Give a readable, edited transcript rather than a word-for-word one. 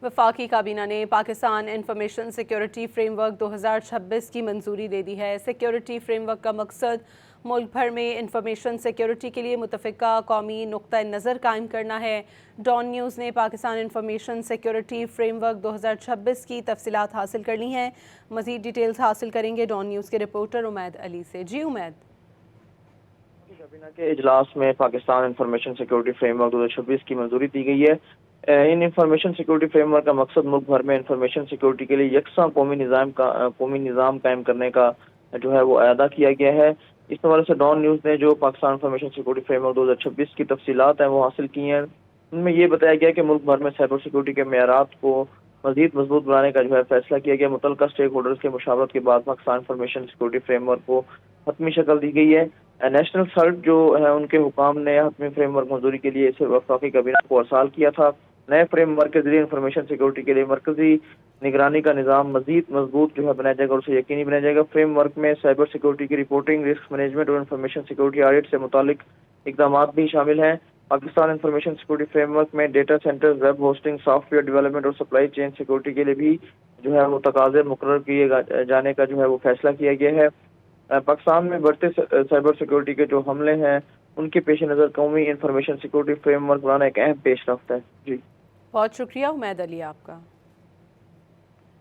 वफाकी काबीना ने पाकिस्तान इंफॉर्मेशन सिक्योरिटी फ्रेमवर्क 2026 की मंजूरी दे दी है। सिक्योरिटी फ्रेमवर्क का मकसद मुल्क भर में इंफॉर्मेशन सिक्योरिटी के लिए मुतफ़िका कौमी नुक्ता नज़र कायम करना है। डॉन न्यूज़ ने पाकिस्तान इंफॉर्मेशन सिक्योरिटी फ्रेमवर्क 2026 की तफसीलात हासिल कर ली हैं। मज़ीद डिटेल्स हासिल करेंगे डॉन न्यूज़ के रिपोर्टर उमैद अली से। जी उमैद। काबीना के इजलास में पाकिस्तान इंफॉर्मेशन सिक्योरिटी फ्रेमवर्क 2026 की मंजूरी दी गई है। इन इंफॉर्मेशन सिक्योरिटी फ्रेमवर्क का मकसद मुल्क भर में इंफॉर्मेशन सिक्योरिटी के लिए यकसा कौमी निज़ाम कायम करने का जो है वो अदा किया गया है। इस हवाले से डॉन न्यूज़ ने जो पाकिस्तान इंफॉर्मेशन सिक्योरिटी फ्रेमवर्क 2026 की तफसीलात हैं वो हासिल की हैं। उनमें ये बताया गया कि मुल्क भर में साइबर सिक्योरिटी के मेयारात को मज़ीद मजबूत बनाने का जो है फैसला किया गया। मुतल्लिका स्टेक होल्डर्स के मुशावरत के बाद पाकिस्तान इंफॉर्मेशन सिक्योरिटी फ्रेमवर्क को हतमी शक्ल दी गई है। नेशनल सर्ट जो है उनके हुकाम ने हतमी फ्रेमवर्क मंजूरी के लिए इसे वफाकी काबीना को अरसाल किया था। नए फ्रेमवर्क के जरिए इंफॉर्मेशन सिक्योरिटी के लिए मरकजी निगरानी का निज़ाम मजीद मजबूत जो है बनाया जाएगा और उसे यकीनी बनाया जाएगा। फ्रेमवर्क में साइबर सिक्योरिटी की रिपोर्टिंग, रिस्क मैनेजमेंट और इंफॉर्मेशन सिक्योरिटी ऑडिट से मुतालिक इकदाम भी शामिल हैं। पाकिस्तान इंफॉर्मेशन सिक्योरिटी फ्रेमवर्क में data centre, web hosting, software development और सप्लाई चेन सिक्योरिटी के लिए भी जो है वो तकाज़े मुकर्रर किए जाने का जो है वो फैसला किया गया है। पाकिस्तान में बढ़ते साइबर सिक्योरिटी के जो हमले हैं उनके पेश नज़र कौमी इंफॉर्मेशन सिक्योरिटी फ्रेमवर्क बनाना एक अहम पेशरफ्त है। जी बहुत शुक्रिया उमैद अली आपका।